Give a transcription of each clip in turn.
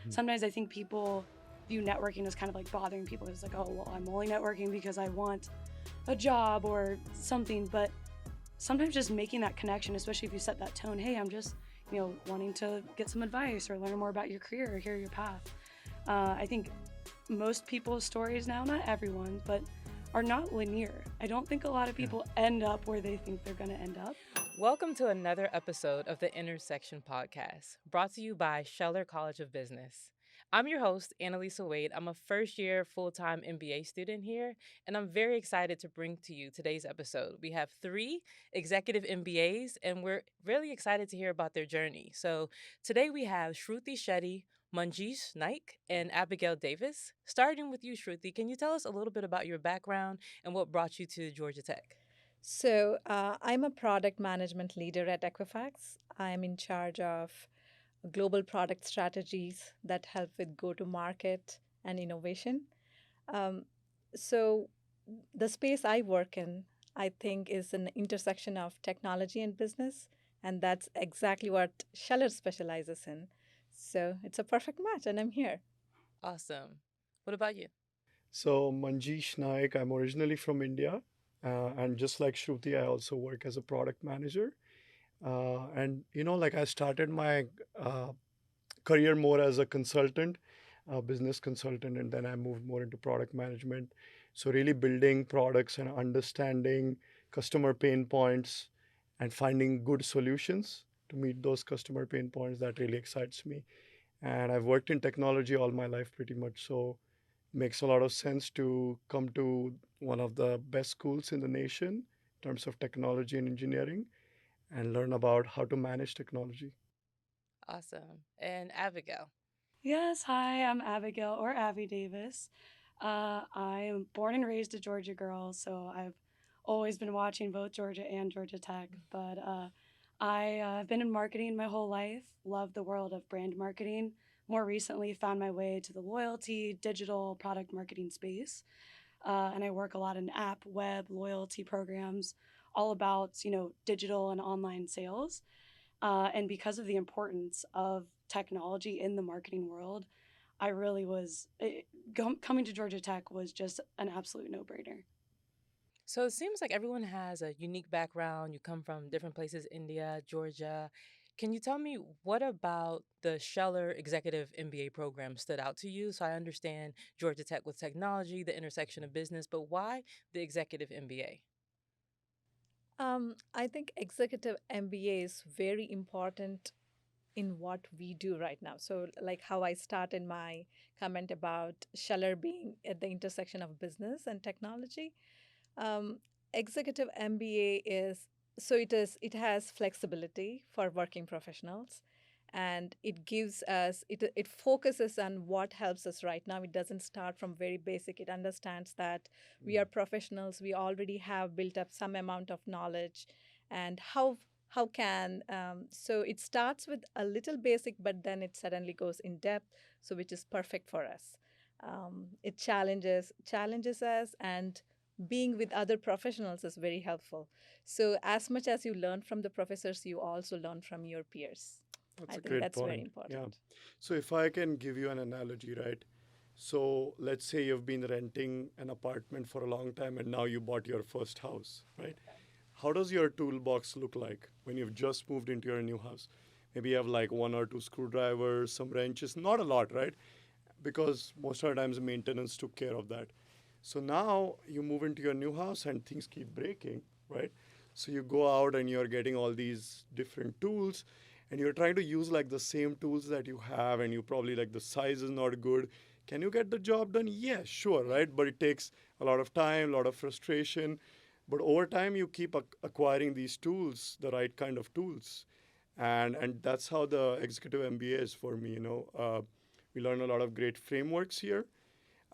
sometimes I think people view networking as kind of like bothering people. It's like, oh, well, I'm only networking because I want a job or something. But sometimes just making that connection, especially if you set that tone, hey, I'm just, wanting to get some advice or learn more about your career or hear your path. I think most people's stories now, not everyone, but are not linear. I don't think a lot of people end up where they think they're going to end up. Welcome to another episode of the Intersection Podcast, brought to you by Scheller College of Business. I'm your host, Analisa Wade. I'm a first year full time MBA student here, and I'm very excited to bring to you today's episode. We have 3 executive MBAs, and we're really excited to hear about their journey. So today we have Shruthi Shetty, Manjish Naik, and Abigail Davis. Starting with you, Shruthi, can you tell us a little bit about your background and what brought you to Georgia Tech? I'm a product management leader at Equifax. I'm in charge of global product strategies that help with go to market and innovation. Um, so, the space I work in, I think, is an intersection of technology and business, and that's exactly what Scheller specializes in. So, it's a perfect match, and I'm here. Awesome. What about you? So, Manjish Naik, I'm originally from India. And just like Shruti, I also work as a product manager. I started my uh, career more as a consultant, business consultant, and then I moved more into product management. So, really building products and understanding customer pain points and finding good solutions to meet those customer pain points, that really excites me. And I've worked in technology all my life pretty much. So, makes a lot of sense to come to one of the best schools in the nation in terms of technology and engineering and learn about how to manage technology. Awesome. And Abigail. Yes, hi, I'm Abigail or Abby Davis. I am born and raised a Georgia girl, so I've always been watching both Georgia and Georgia Tech. But I've been in marketing my whole life, love the world of brand marketing. More recently, found my way to the loyalty, digital product marketing space. And I work a lot in app, web, loyalty programs, all about, digital and online sales. And because of the importance of technology in the marketing world, I really coming to Georgia Tech was just an absolute no brainer. So it seems like everyone has a unique background. You come from different places, India, Georgia. Can you tell me what about the Scheller Executive MBA program stood out to you? So I understand Georgia Tech with technology, the intersection of business, but why the Executive MBA? I think executive MBA is very important in what we do right now. So, like how I started my comment about Scheller being at the intersection of business and technology, um, executive MBA it has flexibility for working professionals, and it focuses on what helps us right now. It doesn't start from very basic. It understands that we are professionals. We already have built up some amount of knowledge, and how can so it starts with a little basic, but then it suddenly goes in depth, so which is perfect for us. It challenges us, and being with other professionals is very helpful. So as much as you learn from the professors, you also learn from your peers. That's I a think great that's very point. Yeah. important. So, if I can give you an analogy, right? So, let's say you've been renting an apartment for a long time and now you bought your first house, right? How does your toolbox look like when you've just moved into your new house? Maybe you have like 1 or 2 screwdrivers, some wrenches, not a lot, right? Because most of the times maintenance took care of that. So now you move into your new house and things keep breaking, right? So you go out and you're getting all these different tools and you're trying to use like the same tools that you have, and you probably like the size is not good. Can you get the job done? Yeah, sure, right? But it takes a lot of time, a lot of frustration. But over time, you keep acquiring these tools, the right kind of tools, and that's how the executive MBA is for me. We learn a lot of great frameworks here.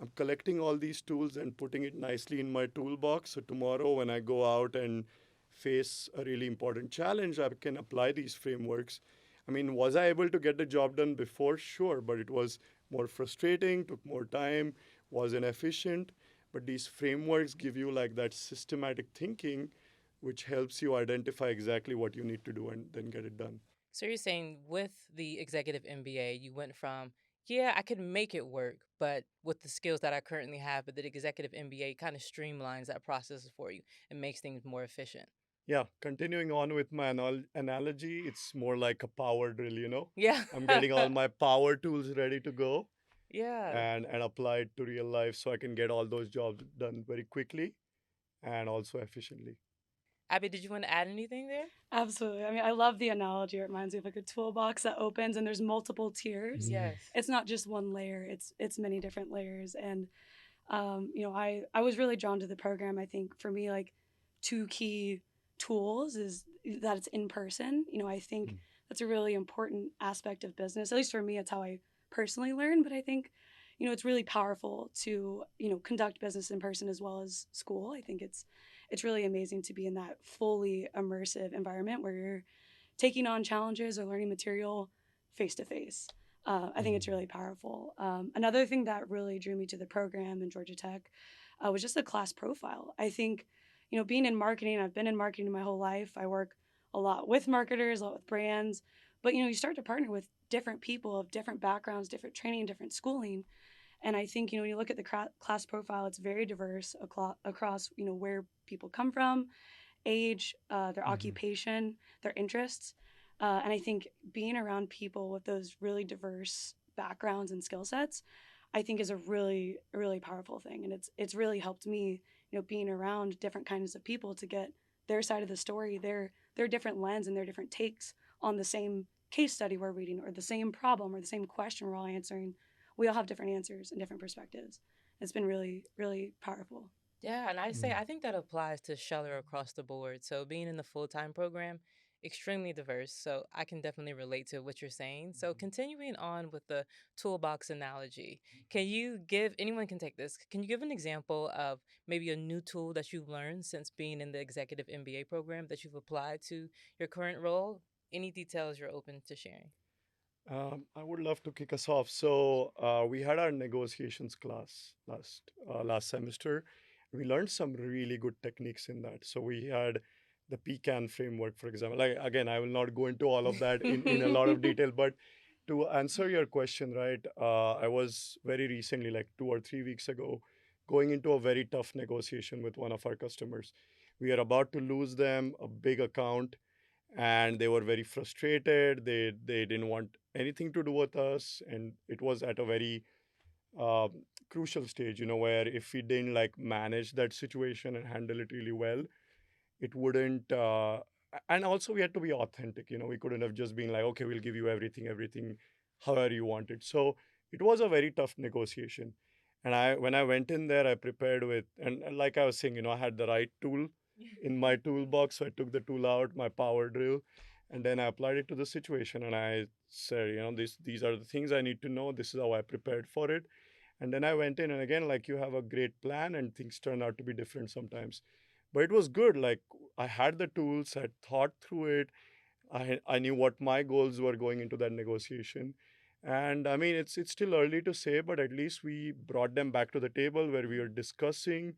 I'm collecting all these tools and putting it nicely in my toolbox. So tomorrow, when I go out and face a really important challenge, I can apply these frameworks. I mean, was I able to get the job done before? Sure, but it was more frustrating, took more time, wasn't efficient. But these frameworks give you like that systematic thinking, which helps you identify exactly what you need to do and then get it done. So you're saying with the Executive MBA, you went from yeah, I could make it work, but with the skills that I currently have, but the executive MBA kind of streamlines that process for you and makes things more efficient. Yeah, continuing on with my analogy, it's more like a power drill. Yeah. I'm getting all my power tools ready to go Yeah. and apply it to real life so I can get all those jobs done very quickly and also efficiently. Abby, did you want to add anything there? Absolutely. I mean, I love the analogy. It reminds me of like a toolbox that opens and there's multiple tiers. Yes. It's not just one layer. It's many different layers. And I was really drawn to the program. I think for me, like two key tools is that it's in person. I think Mm. that's a really important aspect of business. At least for me, it's how I personally learn. But I think, it's really powerful to conduct business in person as well as school. I think it's really amazing to be in that fully immersive environment where you're taking on challenges or learning material face to face. I think it's Mm. really powerful. Another thing that really drew me to the program in Georgia Tech was just the class profile. I think, being in marketing, I've been in marketing my whole life. I work a lot with marketers, a lot with brands, but you start to partner with different people of different backgrounds, different training, different schooling. And I think, when you look at the class profile, it's very diverse across, where people come from, age, their Mhm. occupation, their interests. And I think being around people with those really diverse backgrounds and skill sets, I think is a really, really powerful thing. And it's really helped me, being around different kinds of people to get their side of the story, their different lens and their different takes on the same case study we're reading or the same problem or the same question we're all answering. We all have different answers and different perspectives. It's been really, really powerful. Yeah, and I say Mm. I think that applies to Scheller across the board. So being in the full-time program, extremely diverse. So I can definitely relate to what you're saying. So continuing on with the toolbox analogy, can you give anyone can take this? Can you give an example of maybe a new tool that you've learned since being in the executive MBA program that you've applied to your current role? Any details you're open to sharing? I would love to kick us off. So we had our negotiations class last semester. We learned some really good techniques in that. So we had the pecan framework, for example. Like again, I will not go into all of that in a lot of detail, but to answer your question, right? I was very recently, like 2 or 3 weeks ago, going into a very tough negotiation with one of our customers. We are about to lose them, a big account, and they were very frustrated. They didn't want anything to do with us, and it was at a very uh, crucial stage, where if we didn't like manage that situation and handle it really well, it wouldn't. And also, we had to be authentic. We couldn't have just been like, okay, we'll give you everything, however you want it. So it was a very tough negotiation. And when I went in there, I prepared with, and like I was saying, I had the right tool in my toolbox. So I took the tool out, my power drill, and then I applied it to the situation. And I said, these are the things I need to know. This is how I prepared for it. And then I went in, and again, like you have a great plan, and things turn out to be different sometimes. But it was good. Like I had the tools, I thought through it. I knew what my goals were going into that negotiation. And I mean, it's still early to say, but at least we brought them back to the table where we are discussing,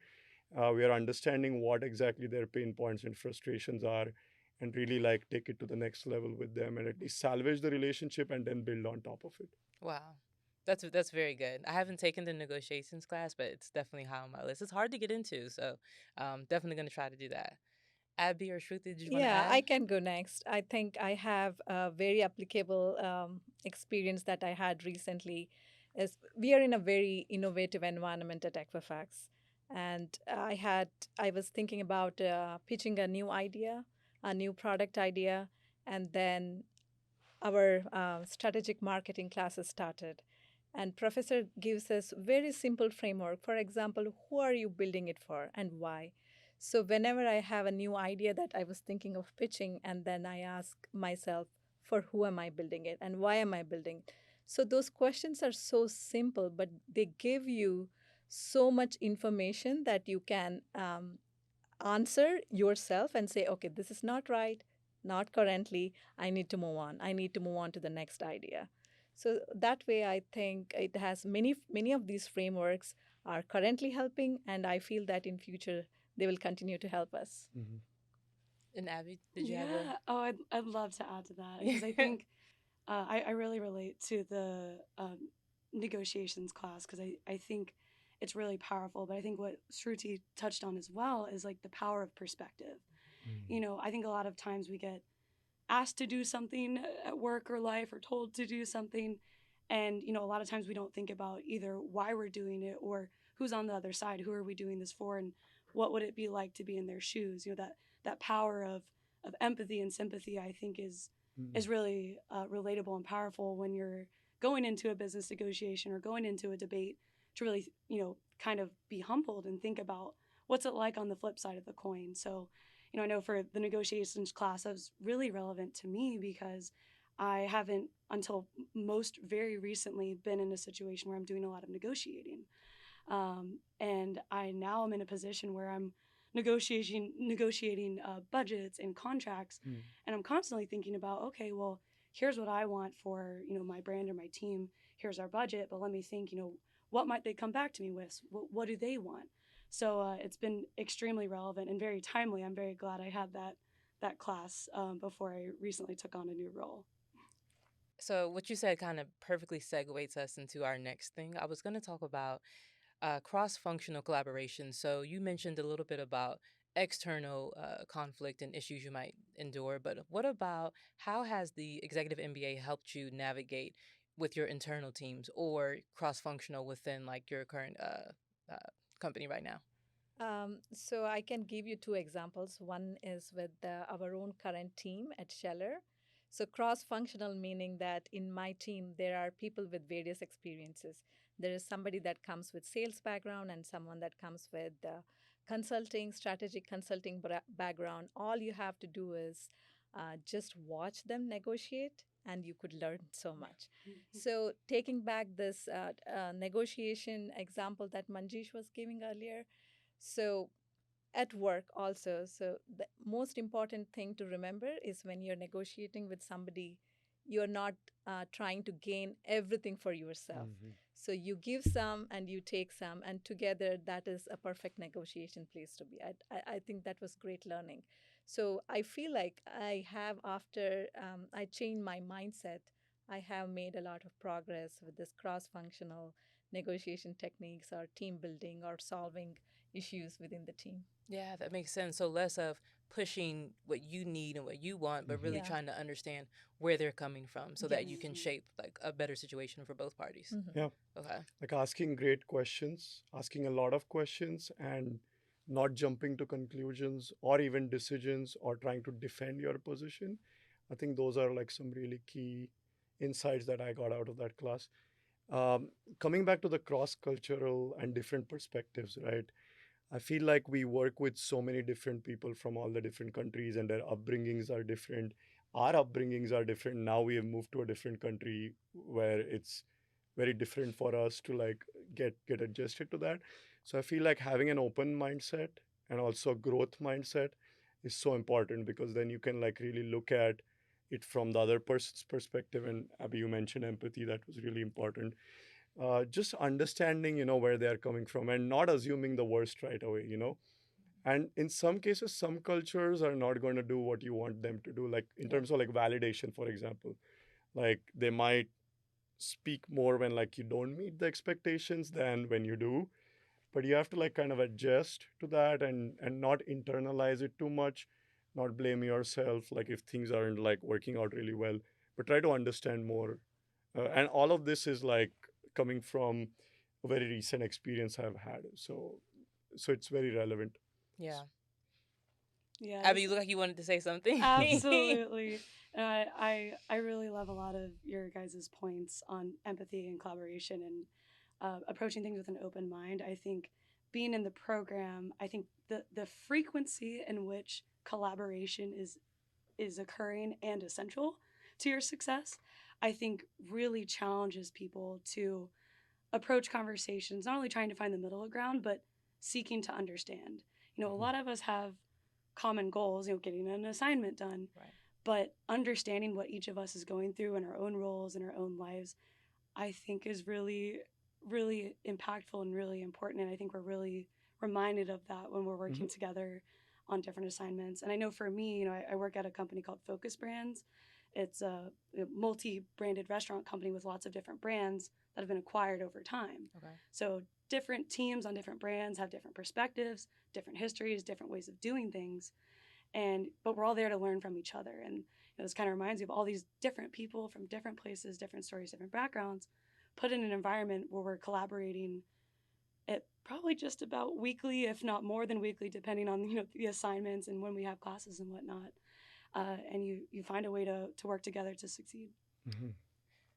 we are understanding what exactly their pain points and frustrations are, and really like take it to the next level with them, and at least salvage the relationship and then build on top of it. Wow. That's very good. I haven't taken the negotiations class, but it's definitely high on my list. It's hard to get into, so definitely going to try to do that. Abby or Shruti, did you want to Yeah, add? I can go next. I think I have a very applicable experience that I had recently. Is we are in a very innovative environment at Equifax, and I was thinking about pitching a new idea, a new product idea, and then our strategic marketing classes started, and professor gives us very simple framework. For example, who are you building it for and why? So whenever I have a new idea that I was thinking of pitching, and then I ask myself, for who am I building it and why am I building it? So those questions are so simple, but they give you so much information that you can answer yourself and say, okay, this is not right, not currently. I need to move on. I need to move on to the next idea. So that way, I think it has many of these frameworks are currently helping, and I feel that in future they will continue to help us. Mhm. And Abby, did you have a? Yeah. Oh, I'd love to add to that because I think I really relate to the negotiations class because I think it's really powerful. But I think what Shruti touched on as well is like the power of perspective. You know, I think a lot of times we get asked to do something at work or life or told to do something. And, you know, a lot of times we don't think about either why we're doing it or who's on the other side, who are we doing this for, and what would it be like to be in their shoes. You know, that power of empathy and sympathy, I think, is really relatable and powerful when you're going into a business negotiation or going into a debate to really, you know, kind of be humbled and think about what's it like on the flip side of the coin. So, you know, I know for the negotiations class, that was really relevant to me because I haven't until most very recently been in a situation where I'm doing a lot of negotiating. And I now am in a position where I'm negotiating budgets and contracts, and I'm constantly thinking about, okay, well, here's what I want for, you know, my brand or my team. Here's our budget, but let me think, you know, what might they come back to me with? What do they want? So it's been extremely relevant and very timely. I'm very glad I had that class before I recently took on a new role. So what you said kind of perfectly segues us into our next thing. I was going to talk about cross-functional collaboration. So you mentioned a little bit about external conflict and issues you might endure, but what about how has the Executive MBA helped you navigate with your internal teams or cross-functional within like your current company right now? So I can give you two examples. One is with our own current team at Scheller. So cross-functional meaning that in my team there are people with various experiences. There is somebody that comes with sales background and someone that comes with consulting, strategic consulting background. All you have to do is just watch them negotiate, and you could learn so much. So taking back this negotiation example that Manjish was giving earlier, so at work also, so the most important thing to remember is when you're negotiating with somebody, you're not trying to gain everything for yourself. So you give some and you take some, and together that is a perfect negotiation place to be. I think that was great learning. So I feel like I have, after I changed my mindset, I have made a lot of progress with this cross functional negotiation techniques or team building or solving issues within the team. Yeah, that makes sense. So less of pushing what you need and what you want, but really Yeah. trying to understand where they're coming from so that you Yes. can shape like a better situation for both parties. Yeah, Okay. like asking great questions, asking a lot of questions, and not jumping to conclusions or even decisions or trying to defend your position. I think those are like some really key insights that I got out of that class. Coming back to the cross cultural and different perspectives, right? I feel like we work with so many different people from all the different countries, and their upbringings are different. Our upbringings are different. Now we have moved to a different country where it's very different for us to like get adjusted to that. So I feel like having an open mindset and also growth mindset is so important, because then you can like really look at it from the other person's perspective. And Abby, you mentioned empathy, that was really important. Just understanding, where they are coming from and not assuming the worst right away. And in some cases, some cultures are not going to do what you want them to do, like in Yeah. terms of like validation, for example. Like they might speak more when like you don't meet the expectations than when you do, but you have to like kind of adjust to that, and not internalize it too much, not blame yourself like if things aren't like working out really well, but try to understand more. And all of this is like coming from a very recent experience I've had, so it's very relevant. Yeah. Yeah, Abby, you look like you wanted to say something. absolutely. And I really love a lot of your guys' points on empathy and collaboration and approaching things with an open mind. I think being in the program, I think the frequency in which collaboration is occurring and essential to your success, I think really challenges people to approach conversations, not only trying to find the middle ground, but seeking to understand. You know, a lot of us have common goals, you know, getting an assignment done, Right. but understanding what each of us is going through in our own roles and our own lives, I think is really, really impactful and really important. And I think we're really reminded of that when we're working together on different assignments. And I know for me, you know, I work at a company called Focus Brands. it's a multi-branded restaurant company with lots of different brands that have been acquired over time. Okay. So different teams on different brands have different perspectives, different histories, different ways of doing things, but we're all there to learn from each other. And this kind of reminds you of all these different people from different places, different stories, different backgrounds, put in an environment where we're collaborating at probably just about weekly, if not more than weekly, depending on the assignments and when we have classes and whatnot. And you find a way to work together to succeed. Mm-hmm.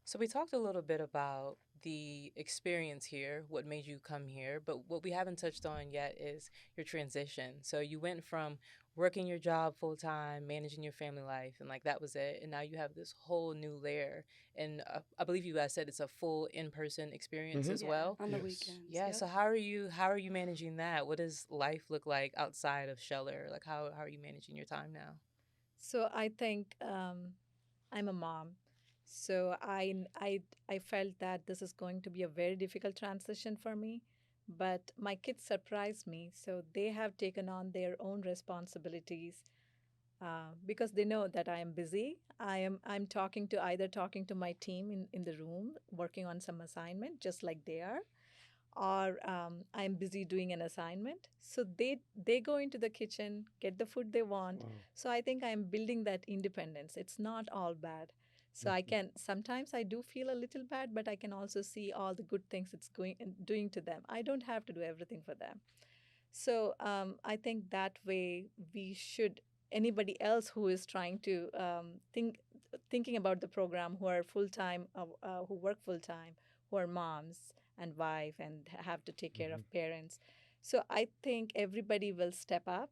So we talked a little bit about the experience here, what made you come here, but what we haven't touched on yet is your transition. So you went from working your job full time, managing your family life, and like that was it, and now you have this whole new layer. And I believe you guys said it's a full in-person experience Mhm. as Yeah, well. on the Yes. weekends. Yeah. Yep. So how are you managing that? What does life look like outside of Scheller? Like how are you managing your time now? So I think I'm a mom. So I felt that this is going to be a very difficult transition for me. But my kids surprised me. So they have taken on their own responsibilities because they know that I am busy. I'm talking to my team in the room, working on some assignment, just like they are, or I'm busy doing an assignment. So they go into the kitchen, get the food they want. Wow. So I think I'm building that independence. It's not all bad. So I Mhm. can sometimes I do feel a little bad, but I can also see all the good things it's going and doing to them. I don't have to do everything for them. So I think that way we should anybody else who is trying to thinking about the program, who are full time, who work full time, who are moms and wife and have to take care Mhm. of parents. So I think everybody will step up,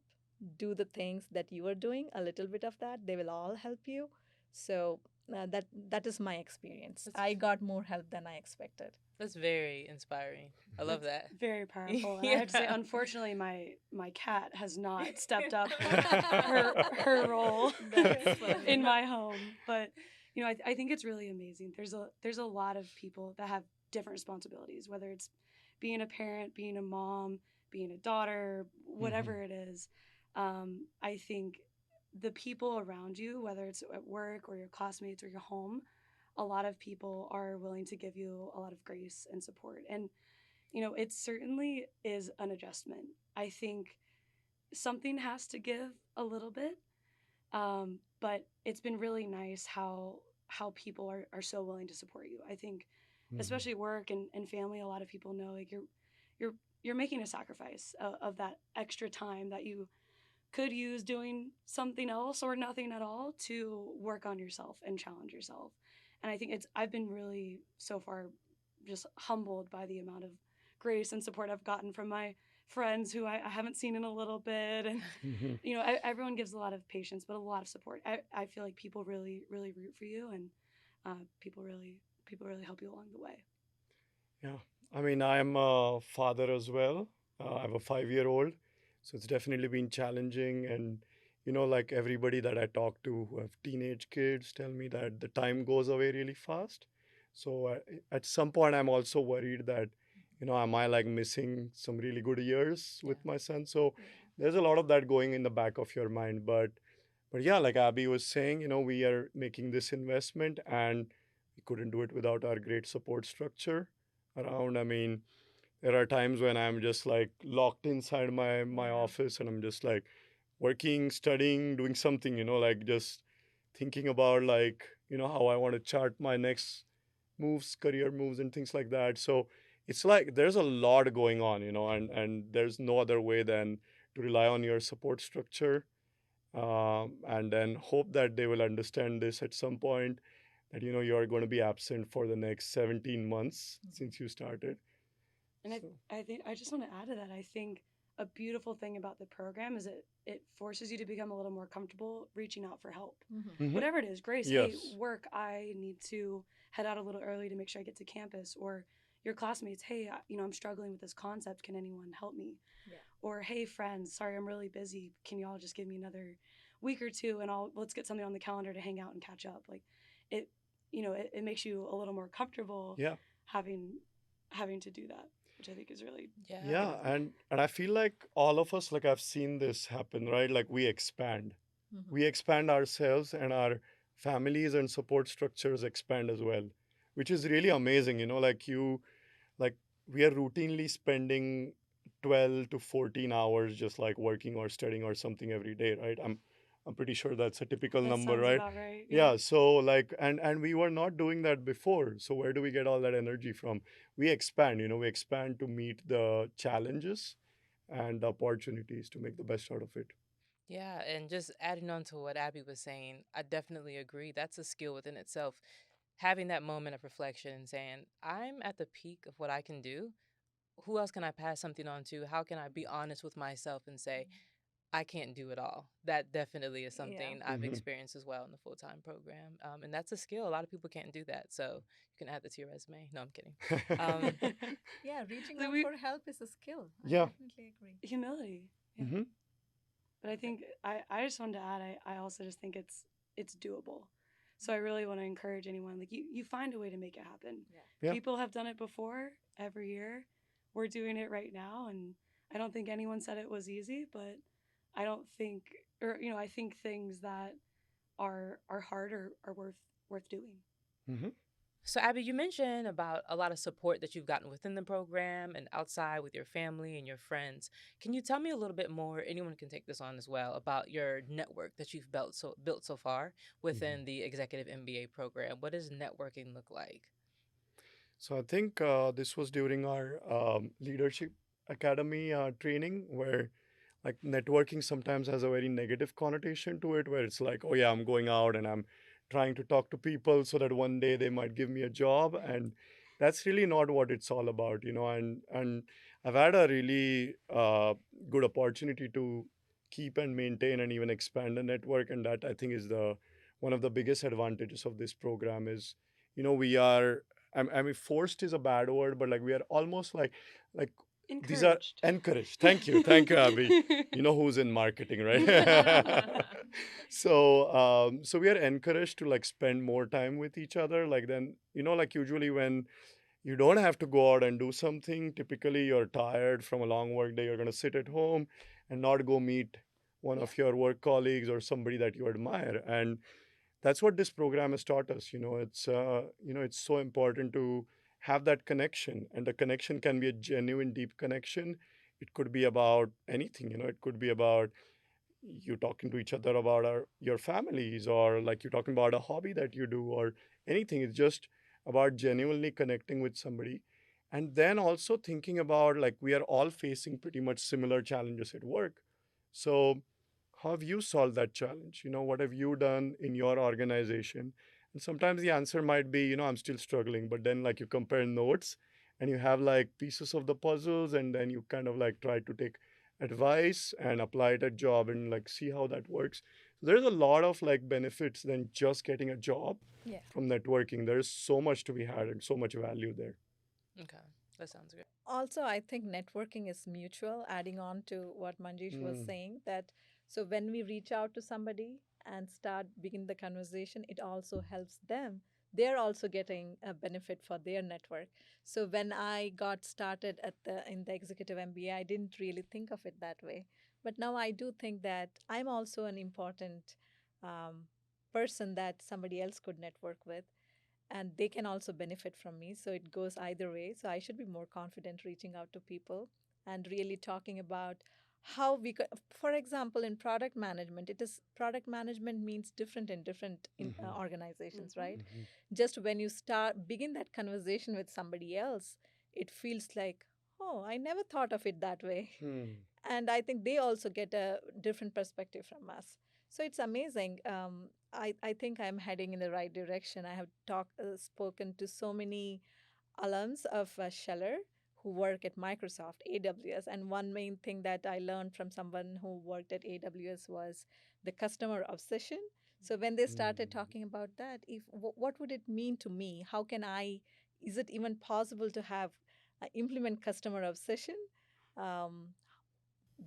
do the things that you are doing, a little bit of that. They will all help you. So that is my experience. That's I got more help than I expected. that's very inspiring. I love That's that. very powerful. And I have to say, Yeah. unfortunately, my cat has not stepped up her role That's funny. in my home. But I think it's really amazing. There's a lot of people that have different responsibilities, whether it's being a parent, being a mom, being a daughter, Mhm. whatever it is. I think the people around you, whether it's at work or your classmates or your home, a lot of people are willing to give you a lot of grace and support. And it certainly is an adjustment. I think something has to give a little bit, but it's been really nice how people are so willing to support you. I think, Mhm. especially work and family, a lot of people know like you're you're making a sacrifice of that extra time that you could use doing something else or nothing at all to work on yourself and challenge yourself. And I think I've been really so far just humbled by the amount of grace and support I've gotten from my friends who I haven't seen in a little bit. And Mhm. everyone gives a lot of patience but a lot of support. I feel like people really really root for you, and people really help you along the way. Yeah. I mean, I'm a father as well. I have a 5-year-old, so it's definitely been challenging. And like everybody that I talk to who have teenage kids tell me that the time goes away really fast. So at some point, I'm also worried that, am I like missing some really good years Yeah. with my son? So there's a lot of that going in the back of your mind. But yeah, like Abby was saying, we are making this investment, and we couldn't do it without our great support structure around. I mean, there are times when I'm just like locked inside my Yeah. office, and I'm just like working, studying, doing something, like just thinking about like, how I want to chart my next moves, career moves and things like that. So it's like there's a lot going on, and there's no other way than to rely on your support structure, and then hope that they will understand this at some point, that you're going to be absent for the next 17 months since you started. And I, So I think I just want to add to that. I think a beautiful thing about the program is it forces you to become a little more comfortable reaching out for help. Mhm. Mhm. Whatever it is, Grace, hey, Yes. work, I need to head out a little early to make sure I get to campus. Or your classmates, hey, I'm struggling with this concept. Can anyone help me? Yeah. Or hey, friends, sorry, I'm really busy. Can y'all just give me another week or two, and let's get something on the calendar to hang out and catch up. Like it, it makes you a little more comfortable Yeah. having having to do that, which I think is really Yeah. Yeah, beautiful. and I feel like all of us, like I've seen this happen, right? Like we expand. Mhm. We expand ourselves and our families and support structures expand as well, which is really amazing. Like we are routinely spending 12 to 14 hours just like working or studying or something every day, right? I'm pretty sure that's a typical That number, sounds right? about right. Yeah. Yeah, so like and we were not doing that before. So where do we get all that energy from? We expand, we expand to meet the challenges and the opportunities to make the best out of it. Yeah, and just adding on to what Abby was saying, I definitely agree. That's a skill within itself. Having that moment of reflection and saying, I'm at the peak of what I can do. Who else can I pass something on to? How can I be honest with myself and say, I can't do it all? That definitely is Yeah. something I've Hmm. experienced as well in the full time program. And that's a skill. A lot of people can't do that. So you can add that to your resume. No, I'm kidding. Um, Yeah, reaching So out we for help is a skill. I Yeah. definitely agree. humility. Yeah. Hmm. But I think I just wanted to add I also just think it's doable. So I really want to encourage anyone like you find a way to make it happen. Yeah. Yeah. People have done it before every year. We're doing it right now and I don't think anyone said it was easy, but I don't think or I think things that are hard are worth doing. Hmm. So, Abby, you mentioned about a lot of support that you've gotten within the program and outside with your family and your friends. Can you tell me a little bit more? Anyone can take this on as well about your network that you've built so far Hmm. within the Executive MBA program. What does networking look like? So I think this was during our leadership academy training where like networking sometimes has a very negative connotation to it where it's like, oh yeah, I'm going out and I'm trying to talk to people so that one day they might give me a job, and that's really not what it's all about, and I've had a really good opportunity to keep and maintain and even expand the network, and that I think is the one of the biggest advantages of this program is, we are, I mean, forced is a bad word, but like we are almost like these are Encouraged. encouraged. Thank you, Abby. You know who's in marketing, right? So we are encouraged to like spend more time with each other. Like then, like usually when you don't have to go out and do something, typically you're tired from a long work day. You're gonna sit at home and not go meet one Yeah. of your work colleagues or somebody that you admire, and that's what this program has taught us. It's so important to have that connection, and the connection can be a genuine deep connection. It could be about anything. It could be about you talking to each other about your families, or like you're talking about a hobby that you do, or anything. It's just about genuinely connecting with somebody, and then also thinking about like we are all facing pretty much similar challenges at work. So how have you solved that challenge? What have you done in your organization? And sometimes the answer might be, I'm still struggling, but then like you compare notes and you have like pieces of the puzzles, and then you kind of like try to take advice and apply it at job and like see how that works. So there's a lot of like benefits than just getting a job Yeah. from networking. There's so much to be had and so much value there. Okay, that sounds good. Also, I think networking is mutual, adding on to what Manjish was Mm. saying, that so when we reach out to somebody and start begin the conversation, it also helps them. They're also getting a benefit for their network. So when I got started at the in the executive MBA, I didn't really think of it that way. But now I do think that I'm also an important um, person that somebody else could network with, and they can also benefit from me. So it goes either way. So I should be more confident reaching out to people and really talking about how we could, for example, in product management, it is product management means different in different Hmm. organizations, Mhm. right? Hmm. Just when you start begin that conversation with somebody else, it feels like, oh, I never thought of it that way. Hmm. And I think they also get a different perspective from us. So it's amazing. I think I'm heading in the right direction. I have spoken to so many alums of Scheller who work at Microsoft, AWS. And one main thing that I learned from someone who worked at AWS was the customer obsession. So when they started Hmm. talking about that, if what would it mean to me? How can I? Is it even possible to have implement customer obsession? Um,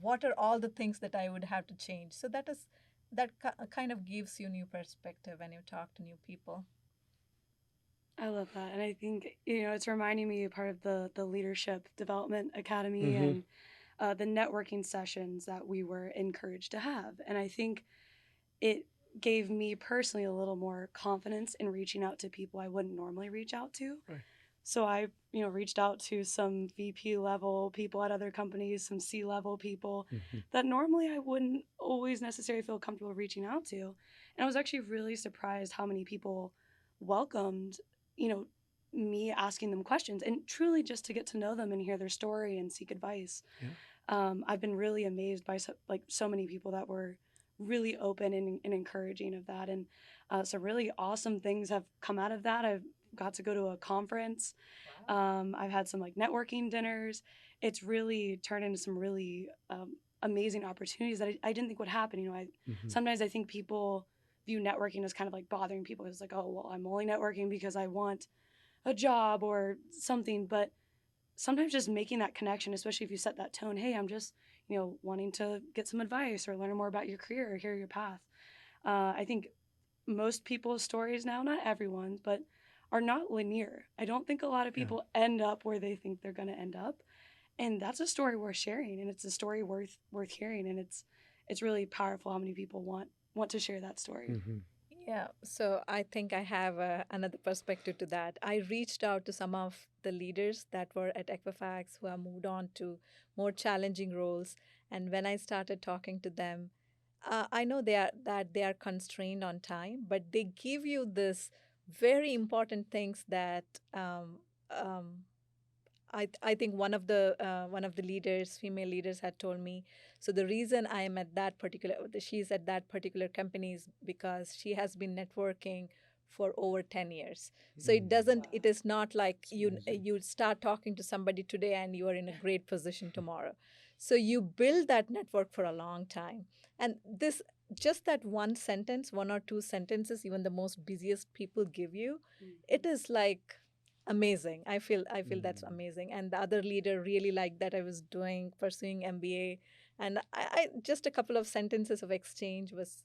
what are all the things that I would have to change? So that kind of gives you new perspective when you talk to new people. I love that, and I think it's reminding me of part of the leadership development academy Hmm. and the networking sessions that we were encouraged to have, and I think it gave me personally a little more confidence in reaching out to people I wouldn't normally reach out to. Right. So I, reached out to some VP level people at other companies, some C level people that normally I wouldn't always necessarily feel comfortable reaching out to. And I was actually really surprised how many people welcomed, you know, me asking them questions and truly just to get to know them and hear their story and seek advice. Yeah. I've been really amazed by so many people that were really open and encouraging of that. And some really awesome things have come out of that. I've got to go to a conference. I've had some like networking dinners. It's really turned into some really amazing opportunities that I didn't think would happen. Sometimes I think people view networking as kind of like bothering people. It's like, oh, well, I'm only networking because I want a job or something. But sometimes just making that connection, especially if you set that tone, hey, I'm just, wanting to get some advice or learn more about your career or hear your path. I think most people's stories now, not everyone's, but are not linear. I don't think a lot of Yeah. people end up where they think they're going to end up. And that's a story worth sharing, and it's a story worth hearing, and it's really powerful how many people want to share that story. Yeah, so I think I have another perspective to that. I reached out to some of the leaders that were at Equifax who have moved on to more challenging roles, and when I started talking to them, I know they are constrained on time, but they give you this very important things that um, I think one of the leaders, female leaders, had told me. So the reason I am at that particular, she's at that particular company is because she has been networking for over 10 years. So it doesn't, it is not like you start talking to somebody today and you are in a great position tomorrow. So you build that network for a long time. And this, just that one sentence, one or two sentences, even the most busiest people give you, it is like amazing. I feel that's amazing. And the other leader really liked that I was pursuing MBA, and I just a couple of sentences of exchange was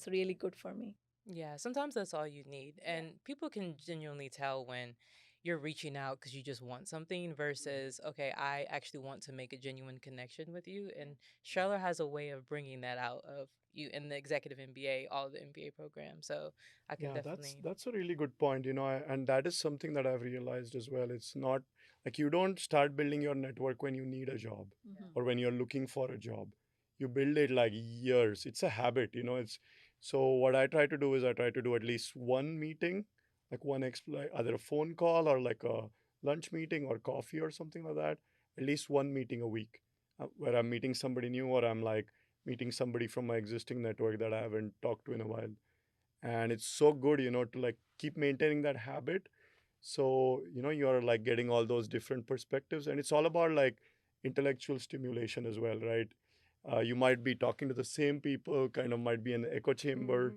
really good for me. Yeah, sometimes that's all you need. And people can genuinely tell when you're reaching out because you just want something versus, okay, I actually want to make a genuine connection with you. And Charlotte has a way of bringing that out of you in the executive MBA, all the MBA programs. So I can Yeah, that's definitely. that's a really good point, and that is something that I've realized as well. It's not like you don't start building your network when you need a job or when you're looking for a job. You build it like years. It's a habit, it's so what I try to do is I try to do at least one meeting, like like either a phone call or like a lunch meeting or coffee or something like that. At least one meeting a week, where I'm meeting somebody new or I'm like meeting somebody from my existing network that I haven't talked to in a while. And it's so good to like keep maintaining that habit. So you're like getting all those different perspectives, and it's all about like intellectual stimulation as well, right? You might be talking to the same people, kind of might be an echo chamber,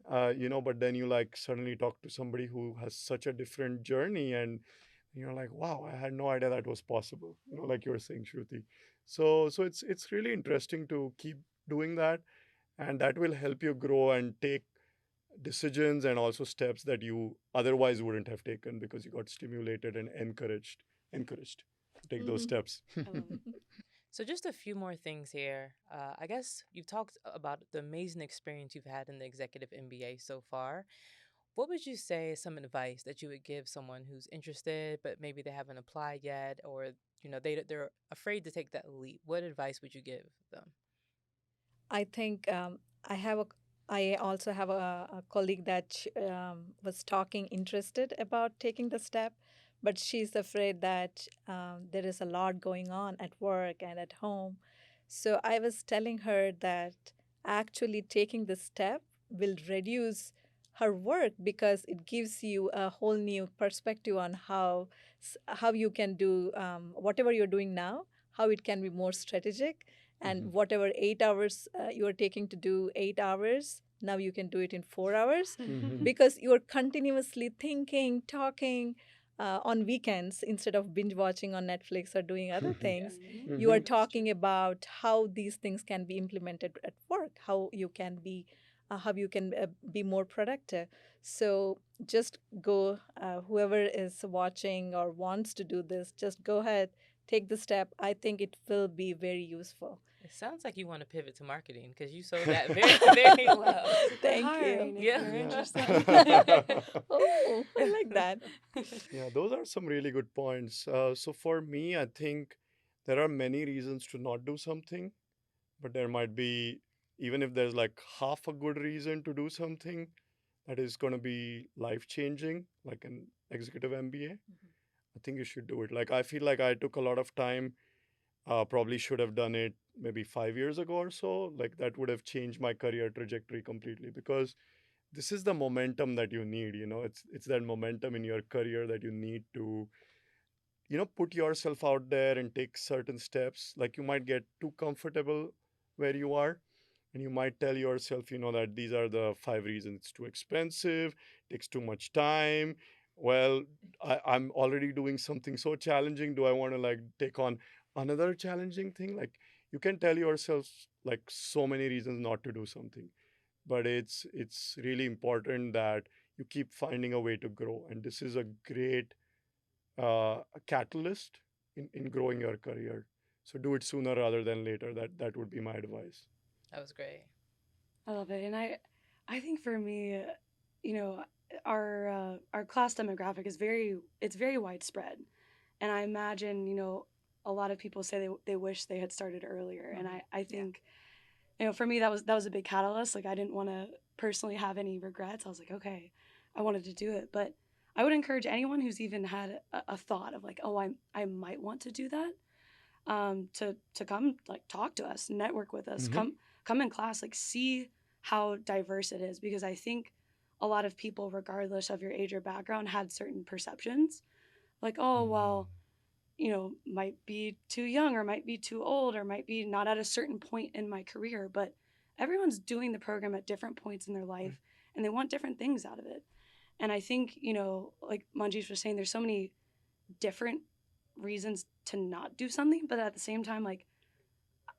but then you like suddenly talk to somebody who has such a different journey, and you're like, wow, I had no idea that was possible, like you were saying, Shruti. So it's really interesting to keep doing that, and that will help you grow and take decisions and also steps that you otherwise wouldn't have taken because you got stimulated and encouraged to take those steps. I love it. So, just a few more things here. I guess you've talked about the amazing experience you've had in the executive MBA so far. What would you say is some advice that you would give someone who's interested, but maybe they haven't applied yet, or they're afraid to take that leap? What advice would you give them? I think I also have a colleague that was talking interested about taking the step, but she's afraid that there is a lot going on at work and at home. So I was telling her that actually taking the step will reduce her work because it gives you a whole new perspective on how you can do whatever you're doing now, how it can be more strategic, and whatever 8 hours you are taking to do 8 hours, now you can do it in 4 hours because you are continuously thinking, talking on weekends instead of binge watching on Netflix or doing other things. You are talking about how these things can be implemented at work, how you can be more productive. So just go, whoever is watching or wants to do this, just go ahead, take the step. I think it will be very useful. It sounds like you want to pivot to marketing because you sold that very, very well. We're Thank you. hiring if Yeah. you're Yeah. interested. Oh, I like that. Yeah, those are some really good points. So for me, I think there are many reasons to not do something, but there might be, even if there's like half a good reason to do something that is going to be life changing, like an executive MBA, I think you should do it. Like, I feel like I took a lot of time, probably should have done it maybe 5 years ago or so. Like, that would have changed my career trajectory completely because this is the momentum that you need. It's that momentum in your career that you need to put yourself out there and take certain steps. Like, you might get too comfortable where you are, and you might tell yourself, that these are the 5 reasons. It's too expensive, takes too much time. Well, I'm already doing something so challenging. Do I want to like take on another challenging thing? Like, you can tell yourself like so many reasons not to do something, but it's really important that you keep finding a way to grow, and this is a great a catalyst in growing your career. So do it sooner rather than later. That would be my advice. That was great. I love it, and I think for me, you know, our class demographic is it's very widespread, and I imagine a lot of people say they wish they had started earlier, and I Yeah. think for me that was a big catalyst. Like I didn't want to personally have any regrets. I was like, okay, I wanted to do it, but I would encourage anyone who's even had a thought of like, oh, I might want to do that, to come like talk to us, network with us, Mm-hmm. come in class, like see how diverse it is, because I think a lot of people, regardless of your age or background, had certain perceptions, like, oh well, might be too young or might be too old or might be not at a certain point in my career, but everyone's doing the program at different points in their life and they want different things out of it. And I think, like Manjish was saying, there's so many different reasons to not do something, but at the same time, like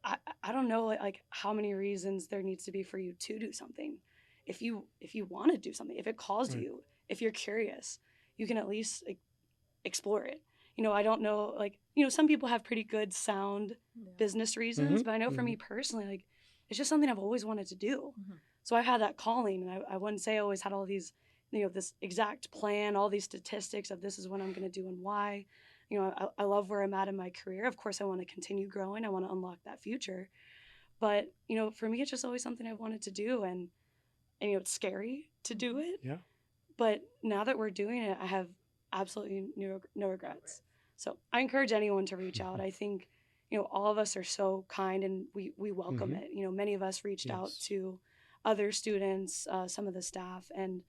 I don't know like how many reasons there needs to be for you to do something. If you want to do something, if it calls to Right. you, if you're curious, you can at least like explore it. I don't know, like, some people have pretty good sound Yeah. business reasons, Mm-hmm. but I know for Mm-hmm. me personally, like, it's just something I've always wanted to do. Mhm. So I've had that calling, and I wouldn't say I always had all these, this exact plan, all these statistics of this is what I'm going to do and why. I love where I'm at in my career. Of course, I want to continue growing. I want to unlock that future. But, for me, it's just always something I've wanted to do. And it's scary to do it. Yeah. But now that we're doing it, I have absolutely no regrets. So I encourage anyone to reach out. I think, all of us are so kind and we welcome Mm-hmm. it. Many of us reached out Yes. to other students, some of the staff, and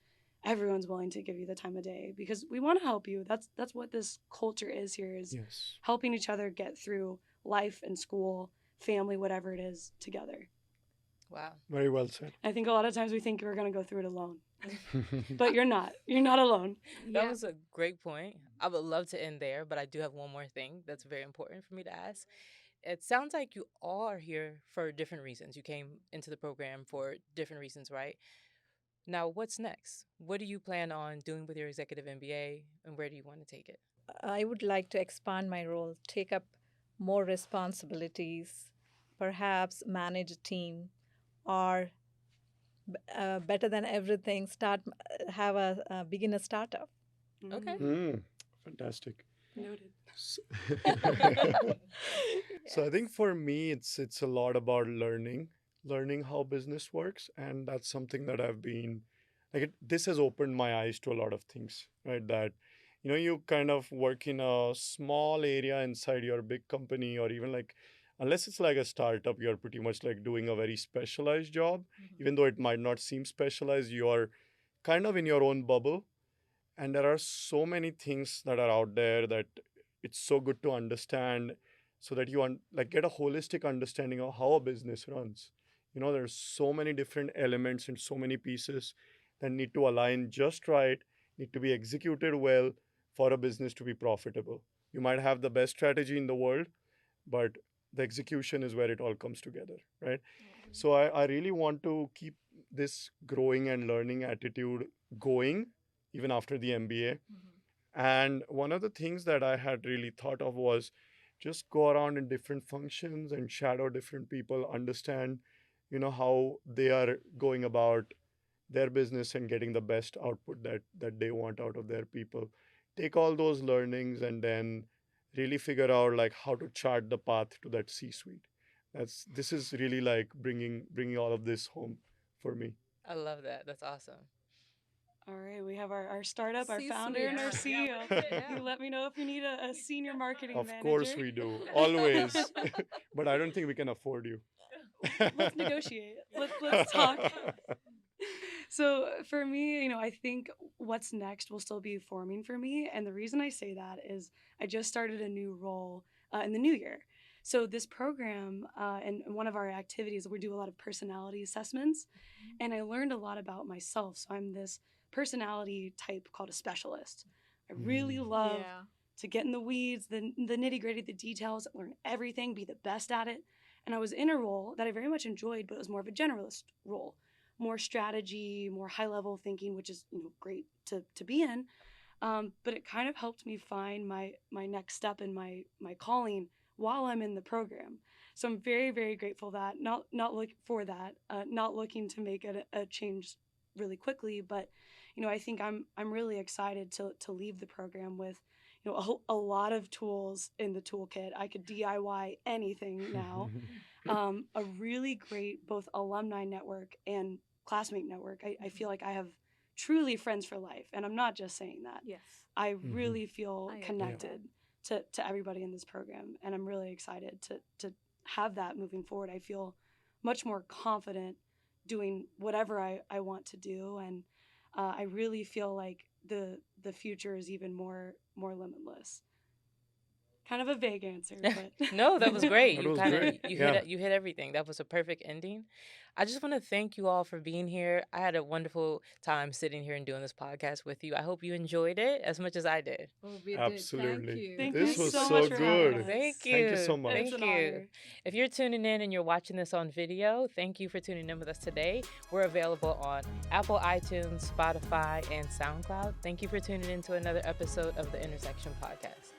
everyone's willing to give you the time of day because we want to help you. That's what this culture is here, is Yes. helping each other get through life and school, family, whatever it is, together. Wow. Very well said. I think a lot of times we think we're going to go through it alone, but you're not. You're not alone. That Yeah. was a great point. I would love to end there, but I do have one more thing that's very important for me to ask. It sounds like you all are here for different reasons. You came into the program for different reasons, right? Now, what's next? What do you plan on doing with your executive MBA, and where do you want to take it? I would like to expand my role, take up more responsibilities, perhaps manage a team, or better than everything, have a begin a startup. Okay. Fantastic. Noted. So, so I Yes. think for me, it's a lot about learning how business works, and that's something that I've been like. This has opened my eyes to a lot of things, right? That you kind of work in a small area inside your big company, or even like, unless it's like a startup, you're pretty much like doing a very specialized job, even though it might not seem specialized. You're kind of in your own bubble, and there are so many things that are out there that it's so good to understand, so that you like get a holistic understanding of how a business runs. There's so many different elements and so many pieces that need to align just right, need to be executed well for a business to be profitable. You might have the best strategy in the world, but the execution is where it all comes together, right? So I really want to keep this growing and learning attitude going even after the MBA. And one of the things that I had really thought of was, just go around in different functions and shadow different people, understand, how they are going about their business and getting the best output that they want out of their people. Take all those learnings and then really figure out like how to chart the path to that C suite. This is really like bringing all of this home for me. I love that. That's awesome. All right, we have our startup, our founder, C-suite. and our Yeah, CEO. yeah. You let me know if you need a senior marketing Of manager. course we do, always. But I don't think we can afford you. Let's negotiate. Let's talk. So for me, I think what's next will still be forming for me, and the reason I say that is I just started a new role in the new year. So this program and one of our activities, we do a lot of personality assessments, and I learned a lot about myself. So I'm this personality type called a specialist. I really love Yeah. to get in the weeds, the nitty gritty, the details, learn everything, be the best at it. And I was in a role that I very much enjoyed, but it was more of a generalist role, more strategy, more high level thinking, which is great to be in. But it kind of helped me find my next step in my calling while I'm in the program. So I'm very very grateful that not look for that, not looking to make a change really quickly, but I think I'm really excited to leave the program with a lot of tools in the toolkit. I could DIY anything now. A really great both alumni network and classmate network. I feel like I have truly friends for life, and I'm not just saying that. Yes. I Mhm. really feel I agree. connected to everybody in this program, and I'm really excited to have that moving forward. I feel much more confident doing whatever I want to do, and I really feel like the future is even more limitless. Kind of a vague answer, but No, that was great. That You was kind of great. you Yeah. you hit everything. That was a perfect ending. I just want to thank you all for being here. I had a wonderful time sitting here and doing this podcast with you. I hope you enjoyed it as much as I did. Oh, we did. Thank Absolutely. you. Thank This you was so so much for having good. us. Thank Thank you so you. much. It's Thank an you. honor. If you're tuning in and you're watching this on video, thank you for tuning in with us today. We're available on Apple, iTunes, Spotify, and SoundCloud. Thank you for tuning in to another episode of the Intersection Podcast.